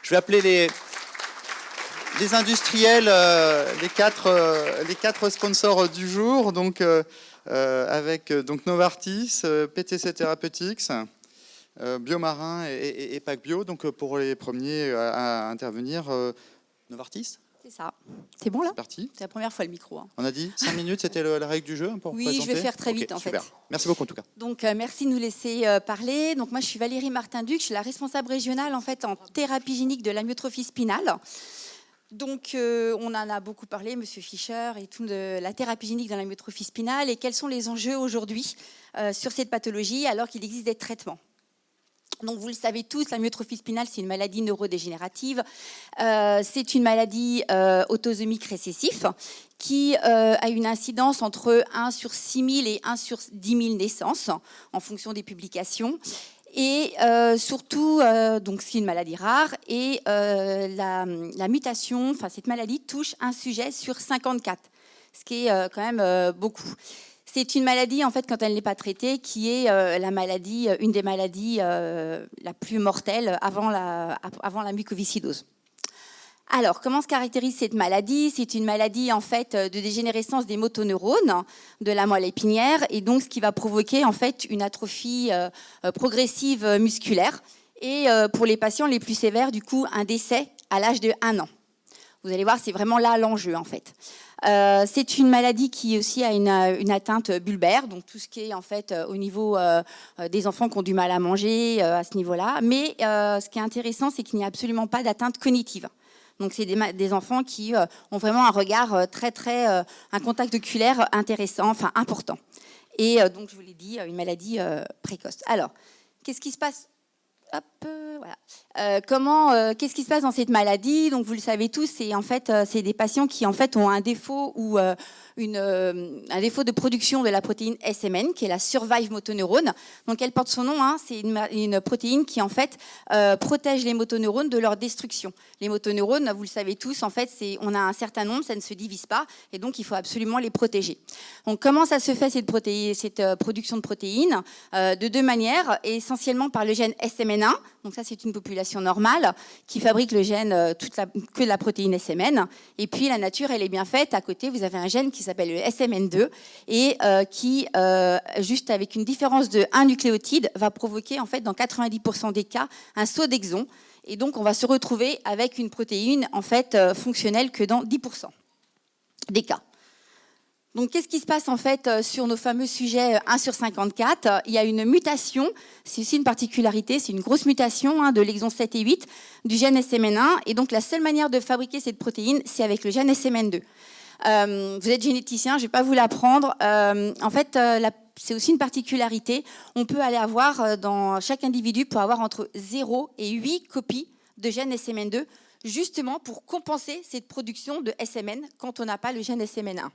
Je vais appeler les industriels, les quatre sponsors du jour, donc, avec donc Novartis, PTC Therapeutics, Biomarin et Pack Bio. Donc pour les premiers à intervenir, Novartis. C'est ça. C'est bon là? C'est parti. C'est la première fois le micro. Hein. On a dit 5 minutes, c'était la règle du jeu pour présenter. Oui, je vais faire très vite en super. fait. Merci beaucoup en tout cas. Donc merci de nous laisser parler. Donc moi je suis Valérie Martin-Duc, je suis la responsable régionale en fait en thérapie génique de l'amyotrophie spinale. Donc on en a beaucoup parlé, Monsieur Fischer, et tout de la thérapie génique dans l'amyotrophie spinale et quels sont les enjeux aujourd'hui sur cette pathologie alors qu'il existe des traitements. Donc vous le savez tous, l'amyotrophie spinale, c'est une maladie neurodégénérative. C'est une maladie autosomique récessive qui a une incidence entre 1 sur 6 000 et 1 sur 10 000 naissances en fonction des publications. Et surtout, donc c'est une maladie rare et la mutation, enfin cette maladie touche un sujet sur 54, ce qui est quand même beaucoup. C'est une maladie, en fait, quand elle n'est pas traitée, qui est une des maladies la plus mortelle avant la mucoviscidose. Alors, comment se caractérise cette maladie? C'est une maladie, en fait, de dégénérescence des motoneurones de la moelle épinière, et donc ce qui va provoquer, en fait, une atrophie progressive musculaire. Et pour les patients les plus sévères, du coup, un décès à l'âge de 1 an. Vous allez voir, c'est vraiment là l'enjeu, en fait. C'est une maladie qui aussi a une atteinte bulbaire, donc tout ce qui est en fait au niveau des enfants qui ont du mal à manger à ce niveau-là. Mais ce qui est intéressant, c'est qu'il n'y a absolument pas d'atteinte cognitive. Donc c'est des enfants qui ont vraiment un regard un contact oculaire intéressant, enfin important. Et donc je vous l'ai dit, une maladie précoce. Alors, qu'est-ce qui se passe? Hop, voilà. Qu'est-ce qui se passe dans cette maladie? Donc vous le savez tous, c'est des patients qui en fait ont un défaut ou un défaut de production de la protéine SMN, qui est la Survive Motoneurone. Donc elle porte son nom, hein, c'est une protéine qui en fait protège les motoneurones de leur destruction. Les motoneurones, vous le savez tous, en fait, on a un certain nombre, ça ne se divise pas, et donc il faut absolument les protéger. Donc comment ça se fait cette production de protéines? De deux manières, essentiellement par le gène SMN1. Donc ça, c'est une population normale qui fabrique le gène que la protéine SMN. Et puis la nature, elle est bien faite. À côté, vous avez un gène qui s'appelle le SMN2 et qui, juste avec une différence de 1 nucléotide, va provoquer en fait dans 90% des cas un saut d'exon. Et donc on va se retrouver avec une protéine en fait fonctionnelle que dans 10% des cas. Donc, qu'est-ce qui se passe en fait sur nos fameux sujets 1 sur 54? Il y a une mutation, c'est aussi une particularité, c'est une grosse mutation de l'exon 7 et 8 du gène SMN1. Et donc, la seule manière de fabriquer cette protéine, c'est avec le gène SMN2. Vous êtes généticien, je ne vais pas vous l'apprendre. En fait, c'est aussi une particularité. On peut aller avoir, dans chaque individu, peut avoir entre 0 et 8 copies de gène SMN2, justement pour compenser cette production de SMN quand on n'a pas le gène SMN1.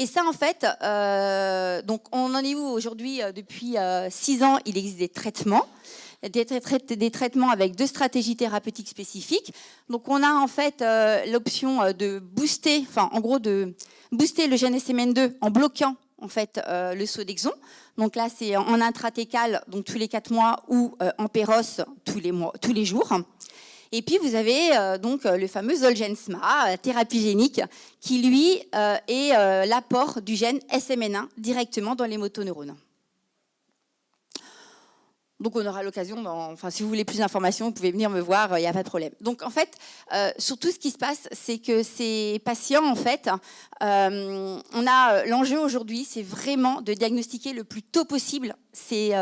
Et ça, en fait, donc on en est où aujourd'hui? Depuis 6 ans, il existe des traitements. Des traitements avec 2 stratégies thérapeutiques spécifiques. Donc on a en fait l'option de booster, enfin en gros de booster le gène SMN2 en bloquant en fait le saut d'exon. Donc là c'est en intratécal, donc tous les 4 mois, ou en péros tous les jours. Et puis vous avez donc le fameux Zolgensma, thérapie génique, qui lui est l'apport du gène SMN1 directement dans les motoneurones. Donc on aura l'occasion, enfin si vous voulez plus d'informations, vous pouvez venir me voir, il n'y a pas de problème. Donc en fait, surtout ce qui se passe, c'est que ces patients, en fait, l'enjeu aujourd'hui, c'est vraiment de diagnostiquer le plus tôt possible ces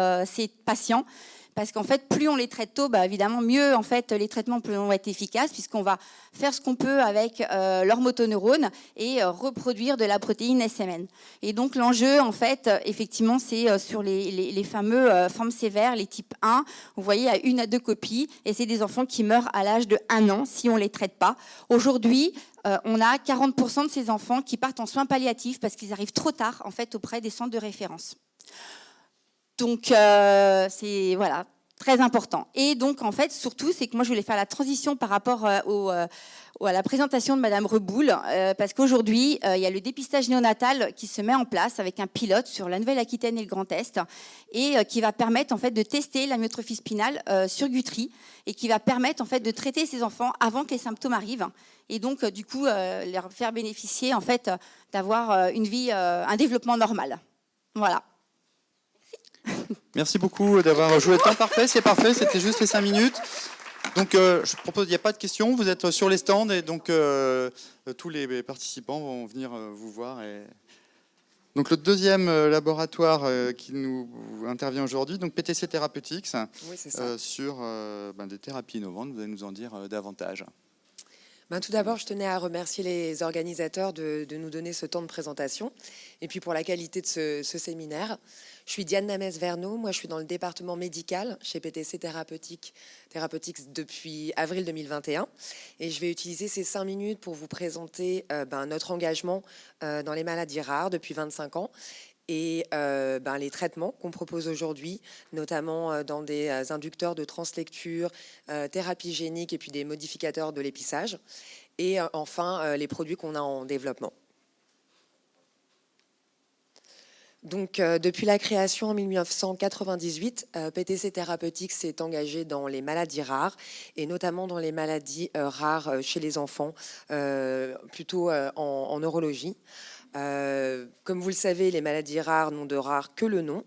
patients. Parce qu'en fait, plus on les traite tôt, évidemment, mieux en fait les traitements vont être efficaces, puisqu'on va faire ce qu'on peut avec leurs motoneurones et reproduire de la protéine SMN. Et donc l'enjeu, en fait, effectivement, c'est sur les fameux formes sévères, les types 1. Vous voyez, à 1 à 2 copies, et c'est des enfants qui meurent à l'âge de 1 an si on ne les traite pas. Aujourd'hui, on a 40% de ces enfants qui partent en soins palliatifs parce qu'ils arrivent trop tard, en fait, auprès des centres de référence. Donc, c'est voilà, Très important. Et donc, en fait, surtout, c'est que moi, je voulais faire la transition par rapport à la présentation de Madame Reboul, parce qu'aujourd'hui, il y a le dépistage néonatal qui se met en place avec un pilote sur la Nouvelle-Aquitaine et le Grand Est, et qui va permettre, en fait, de tester l'amyotrophie spinale sur Guthrie, et qui va permettre, en fait, de traiter ces enfants avant que les symptômes arrivent, et donc, du coup, leur faire bénéficier, en fait, d'avoir une vie, un développement normal. Voilà. Merci beaucoup d'avoir joué le temps parfait. C'est parfait, c'était juste les 5 minutes. Donc, je propose, il n'y a pas de questions. Vous êtes sur les stands et donc tous les participants vont venir vous voir. Donc, le deuxième laboratoire qui nous intervient aujourd'hui, donc PTC Therapeutics, oui, c'est ça. sur des thérapies innovantes. Vous allez nous en dire davantage. Tout d'abord, je tenais à remercier les organisateurs de nous donner ce temps de présentation et puis pour la qualité de ce séminaire. Je suis Diane Namès-Verneau, moi je suis dans le département médical chez PTC Therapeutics depuis avril 2021 et je vais utiliser ces 5 minutes pour vous présenter notre engagement dans les maladies rares depuis 25 ans et les traitements qu'on propose aujourd'hui, notamment dans des inducteurs de translecture, thérapie génique et puis des modificateurs de l'épissage. Et enfin, les produits qu'on a en développement. Donc, depuis la création en 1998, PTC Therapeutics s'est engagé dans les maladies rares, et notamment dans les maladies rares chez les enfants, plutôt en neurologie. Comme vous le savez, les maladies rares n'ont de rare que le nom,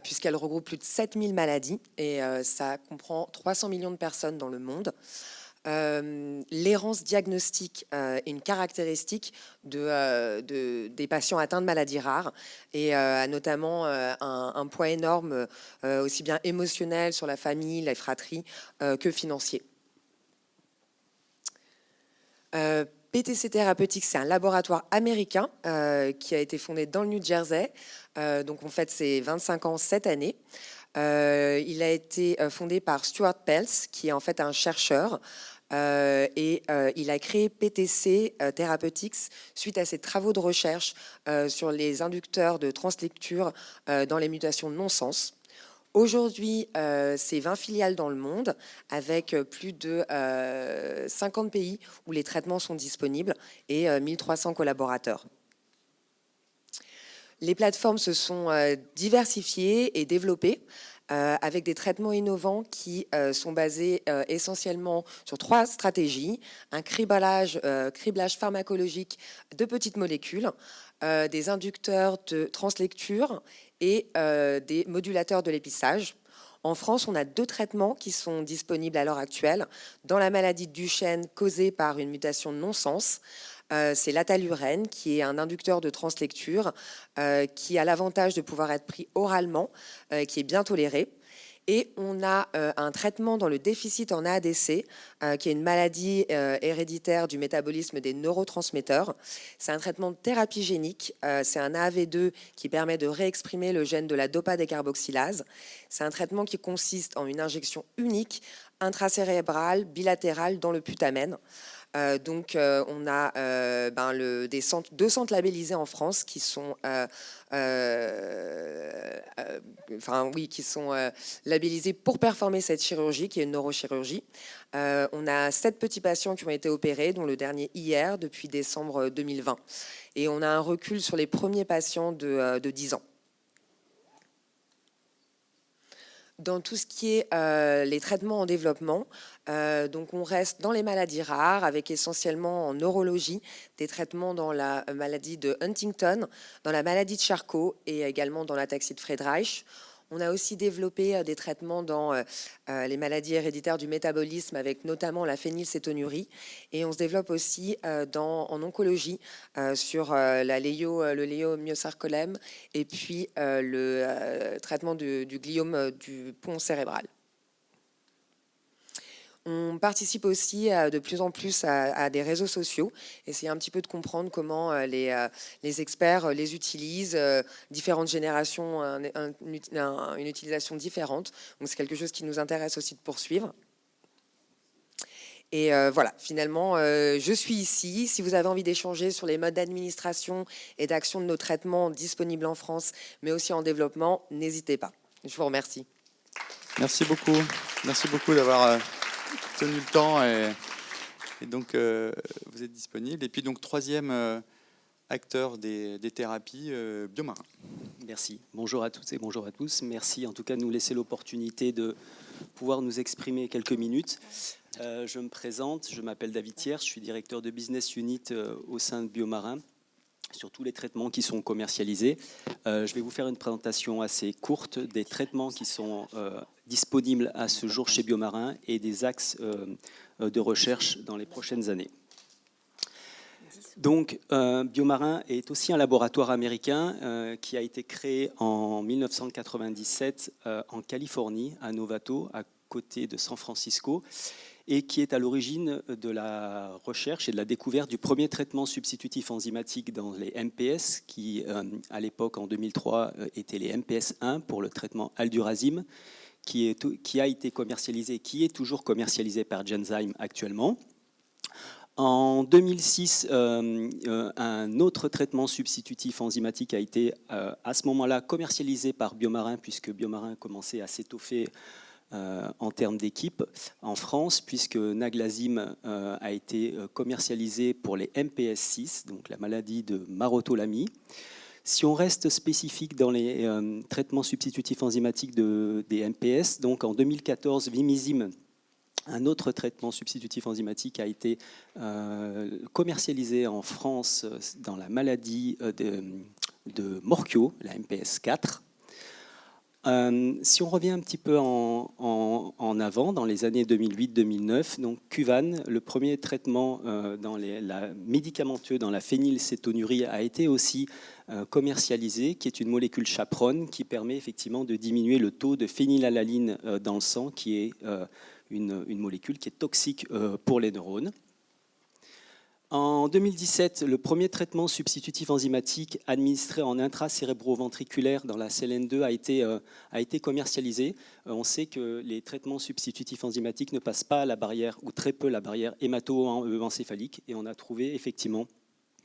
puisqu'elles regroupent plus de 7000 maladies, et ça comprend 300 millions de personnes dans le monde. L'errance diagnostique est une caractéristique des patients atteints de maladies rares et a notamment un poids énorme, aussi bien émotionnel sur la famille, la fratrie, que financier. PTC Therapeutics, c'est un laboratoire américain qui a été fondé dans le New Jersey. Donc, en fait, c'est 25 ans cette année. Il a été fondé par Stuart Peltz, qui est en fait un chercheur. Et il a créé PTC Therapeutics suite à ses travaux de recherche sur les inducteurs de translecture dans les mutations de non-sens. Aujourd'hui, c'est 20 filiales dans le monde, avec plus de 50 pays où les traitements sont disponibles et 1300 collaborateurs. Les plateformes se sont diversifiées et développées avec des traitements innovants qui sont basés essentiellement sur 3 stratégies: un criblage pharmacologique de petites molécules, des inducteurs de translecture et des modulateurs de l'épissage. En France, on a 2 traitements qui sont disponibles à l'heure actuelle dans la maladie de Duchenne causée par une mutation de non-sens. C'est l'Atalurène, qui est un inducteur de translecture, qui a l'avantage de pouvoir être pris oralement, qui est bien toléré. Et on a un traitement dans le déficit en AADC, qui est une maladie héréditaire du métabolisme des neurotransmetteurs. C'est un traitement de thérapie génique. C'est un AAV2 qui permet de réexprimer le gène de la dopa-décarboxylase. C'est un traitement qui consiste en une injection unique, intracérébrale, bilatérale, dans le putamen. Donc, on a 2 centres labellisés en France qui sont, labellisés pour performer cette chirurgie, qui est une neurochirurgie. On a 7 petits patients qui ont été opérés, dont le dernier hier, depuis décembre 2020. Et on a un recul sur les premiers patients de 10 ans. Dans tout ce qui est les traitements en développement, donc on reste dans les maladies rares, avec essentiellement en neurologie des traitements dans la maladie de Huntington, dans la maladie de Charcot et également dans l'ataxie de Friedreich. On a aussi développé des traitements dans les maladies héréditaires du métabolisme, avec notamment la phénylcétonurie. Et on se développe aussi en oncologie sur le léomyosarcolème et puis le traitement du gliome du pont cérébral. On participe aussi de plus en plus à des réseaux sociaux, essayer un petit peu de comprendre comment les experts les utilisent, différentes générations, une utilisation différente. Donc c'est quelque chose qui nous intéresse aussi de poursuivre. Et voilà, finalement, je suis ici. Si vous avez envie d'échanger sur les modes d'administration et d'action de nos traitements disponibles en France, mais aussi en développement, n'hésitez pas. Je vous remercie. Merci beaucoup. Merci beaucoup d'avoir tenu le temps et donc vous êtes disponible. Et puis donc troisième acteur des thérapies, Biomarin. Merci. Bonjour à toutes et bonjour à tous. Merci en tout cas de nous laisser l'opportunité de pouvoir nous exprimer quelques minutes. Je me présente, je m'appelle David Thiers, je suis directeur de Business Unit au sein de Biomarin sur tous les traitements qui sont commercialisés. Je vais vous faire une présentation assez courte des traitements qui sont disponibles à ce jour chez Biomarin et des axes de recherche dans les prochaines années. Donc, Biomarin est aussi un laboratoire américain qui a été créé en 1997 en Californie, à Novato, à côté de San Francisco, et qui est à l'origine de la recherche et de la découverte du premier traitement substitutif enzymatique dans les MPS, qui, à l'époque, en 2003, étaient les MPS 1 pour le traitement Aldurazyme, qui a été commercialisé, qui est toujours commercialisé par Genzyme actuellement. En 2006, un autre traitement substitutif enzymatique a été à ce moment-là commercialisé par Biomarin, puisque Biomarin commençait à s'étoffer en termes d'équipe en France, puisque Naglazyme a été commercialisé pour les MPS 6, donc la maladie de Maroteau-Lamy. Si on reste spécifique dans les traitements substitutifs enzymatiques des MPS, donc en 2014, Vimizim, un autre traitement substitutif enzymatique, a été commercialisé en France dans la maladie de Morquio, la MPS 4. Si on revient un petit peu en avant, dans les années 2008-2009, donc Kuvan, le premier traitement médicamenteux dans la phénylcétonurie, a été aussi commercialisé, qui est une molécule chaperone qui permet effectivement de diminuer le taux de phénylalaline dans le sang, qui est une molécule qui est toxique pour les neurones. En 2017, le premier traitement substitutif enzymatique administré en intracérébroventriculaire dans la CLN2 a été commercialisé. On sait que les traitements substitutifs enzymatiques ne passent pas la barrière, ou très peu la barrière hémato-encéphalique, et on a trouvé effectivement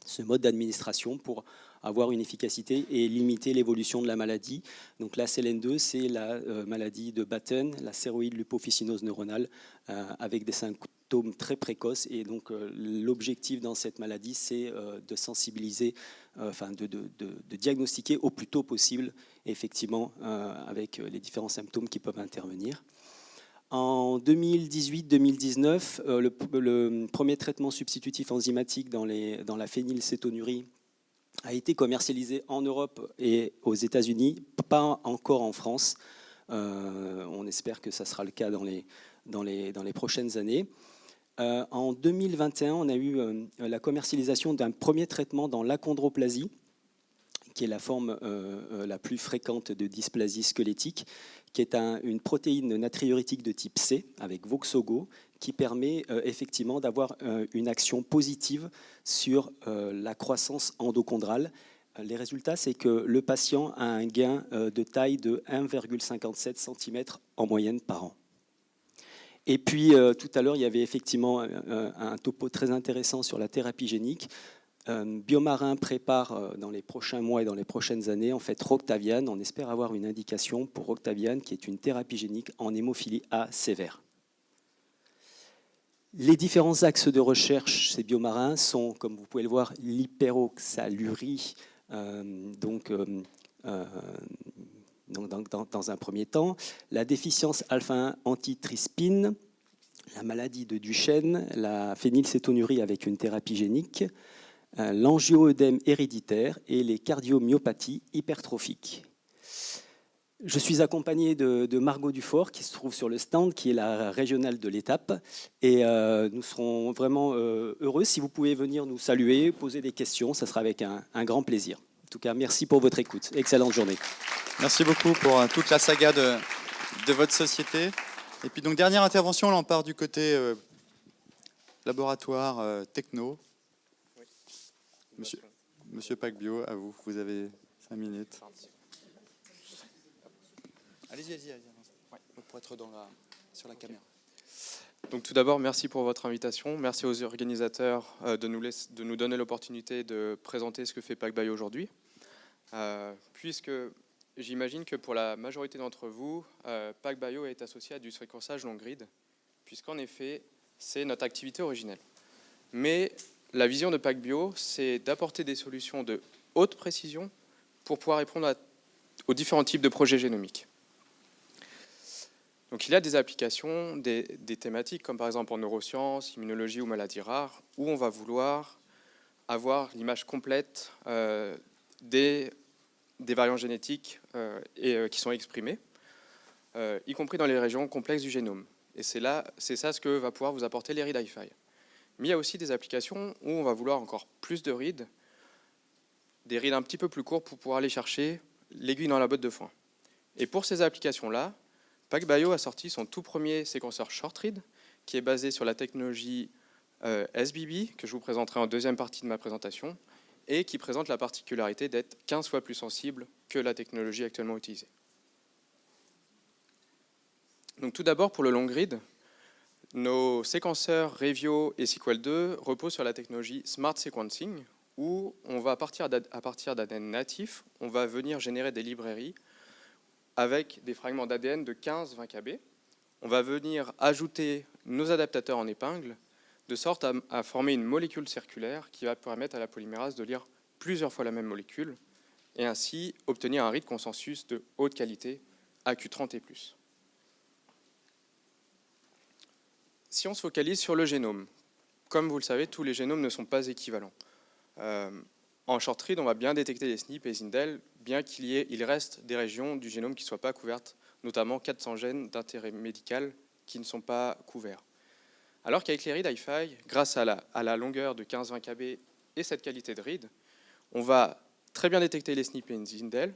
ce mode d'administration pour avoir une efficacité et limiter l'évolution de la maladie. Donc la CLN2, c'est la maladie de Batten, la céroïde lupofiscinose neuronale, avec des symptômes très précoces. Et donc l'objectif dans cette maladie, c'est de sensibiliser, de diagnostiquer au plus tôt possible, effectivement, avec les différents symptômes qui peuvent intervenir. En 2018-2019, le premier traitement substitutif enzymatique dans la phénylcétonurie a été commercialisé en Europe et aux États-Unis, pas encore en France. On espère que ça sera le cas dans les prochaines années. En 2021, on a eu la commercialisation d'un premier traitement dans l'achondroplasie, qui est la forme la plus fréquente de dysplasie squelettique, qui est une protéine natriurétique de type C, avec Voxogo, qui permet effectivement d'avoir une action positive sur la croissance endochondrale. Les résultats, c'est que le patient a un gain de taille de 1,57 cm en moyenne par an. Et puis, tout à l'heure, il y avait effectivement un topo très intéressant sur la thérapie génique. Biomarin prépare dans les prochains mois et dans les prochaines années en fait Roctavian. On espère avoir une indication pour Roctavian, qui est une thérapie génique en hémophilie A sévère. Les différents axes de recherche chez Biomarin sont, comme vous pouvez le voir, l'hyperoxalurie, dans un premier temps, la déficience alpha-1 antitrispine, la maladie de Duchenne, la phénylcétonurie avec une thérapie génique, l'angioœdème héréditaire et les cardiomyopathies hypertrophiques. Je suis accompagné de Margot Dufort, qui se trouve sur le stand, qui est la régionale de l'étape. Et nous serons vraiment heureux si vous pouvez venir nous saluer, poser des questions. Ça sera avec un grand plaisir. En tout cas, merci pour votre écoute. Excellente journée. Merci beaucoup pour toute la saga de votre société. Et puis donc, dernière intervention, là on part du côté laboratoire techno. Monsieur Paquebio, à vous. Vous avez 5 minutes. Allez-y. Pour être sur la caméra. Donc tout d'abord, merci pour votre invitation. Merci aux organisateurs de nous donner l'opportunité de présenter ce que fait PacBio aujourd'hui. Puisque j'imagine que pour la majorité d'entre vous, PacBio est associé à du séquençage long grid, puisqu'en effet, c'est notre activité originelle. Mais la vision de PacBio, c'est d'apporter des solutions de haute précision pour pouvoir répondre aux différents types de projets génomiques. Donc il y a des applications, des thématiques, comme par exemple en neurosciences, immunologie ou maladies rares, où on va vouloir avoir l'image complète des variants génétiques qui sont exprimés, y compris dans les régions complexes du génome. Et c'est ça ce que va pouvoir vous apporter les read HiFi. Mais il y a aussi des applications où on va vouloir encore plus de reads, des reads un petit peu plus courts pour pouvoir aller chercher l'aiguille dans la botte de foin. Et pour ces applications-là, PacBio a sorti son tout premier séquenceur short read, qui est basé sur la technologie SBB, que je vous présenterai en deuxième partie de ma présentation, et qui présente la particularité d'être 15 fois plus sensible que la technologie actuellement utilisée. Donc tout d'abord, pour le long grid, nos séquenceurs Revio et Sequel2 reposent sur la technologie Smart Sequencing, où on va à partir d'ADN natif, on va venir générer des librairies avec des fragments d'ADN de 15-20 kb. On va venir ajouter nos adaptateurs en épingle, de sorte à former une molécule circulaire qui va permettre à la polymérase de lire plusieurs fois la même molécule, et ainsi obtenir un read consensus de haute qualité, AQ30 et plus. Si on se focalise sur le génome, comme vous le savez, tous les génomes ne sont pas équivalents. En short read, on va bien détecter les SNP et les indels, bien qu'il reste des régions du génome qui ne soient pas couvertes, notamment 400 gènes d'intérêt médical qui ne sont pas couverts. Alors qu'avec les read HiFi, grâce à la longueur de 15-20 kb et cette qualité de read, on va très bien détecter les SNP et les indels,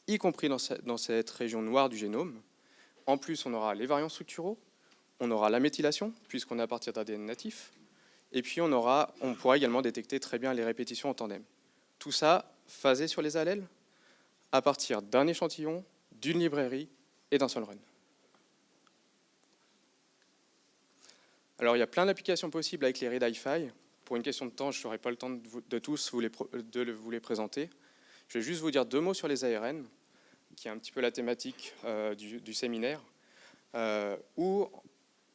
y compris dans cette région noire du génome. En plus, on aura les variants structuraux, on aura la méthylation, puisqu'on est à partir d'ADN natif, et puis on pourra également détecter très bien les répétitions en tandem. Tout ça phasé sur les allèles, à partir d'un échantillon, d'une librairie et d'un seul run. Alors il y a plein d'applications possibles avec les read HiFi. Pour une question de temps, je n'aurai pas le temps de tous vous les présenter. Je vais juste vous dire 2 mots sur les ARN, qui est un petit peu la thématique du séminaire, où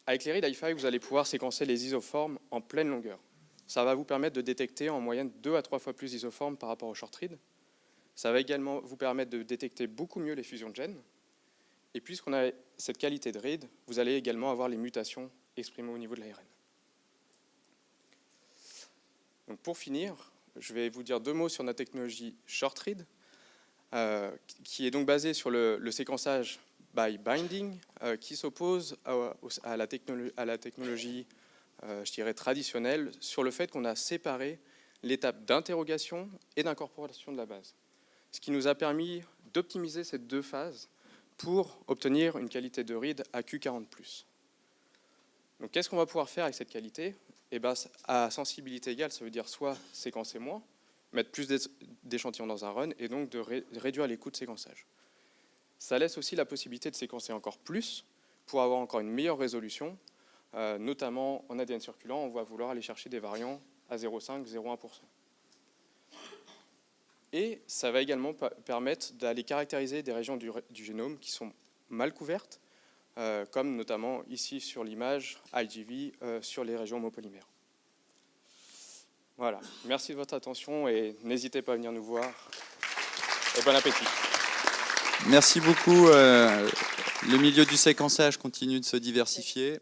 avec les read HiFi, vous allez pouvoir séquencer les isoformes en pleine longueur. Ça va vous permettre de détecter en moyenne 2 à 3 fois plus d'isoformes par rapport au short read. Ça va également vous permettre de détecter beaucoup mieux les fusions de gènes. Et puisqu'on a cette qualité de read, vous allez également avoir les mutations exprimées au niveau de l'ARN. Donc pour finir, je vais vous dire 2 mots sur notre technologie short read, qui est donc basée sur le séquençage by binding, qui s'oppose à la technologie je dirais traditionnelle, sur le fait qu'on a séparé l'étape d'interrogation et d'incorporation de la base. Ce qui nous a permis d'optimiser ces 2 phases pour obtenir une qualité de read à Q40+. Donc qu'est-ce qu'on va pouvoir faire avec cette qualité? Eh bien, à sensibilité égale, ça veut dire soit séquencer moins, mettre plus d'échantillons dans un run, et donc de réduire les coûts de séquençage. Ça laisse aussi la possibilité de séquencer encore plus pour avoir encore une meilleure résolution, notamment en ADN circulant, on va vouloir aller chercher des variants à 0,5, 0,1%. Et ça va également permettre d'aller caractériser des régions du génome qui sont mal couvertes, comme notamment ici sur l'image IGV sur les régions homopolymères. Voilà, merci de votre attention et n'hésitez pas à venir nous voir. Et bon appétit. Merci beaucoup. Le milieu du séquençage continue de se diversifier.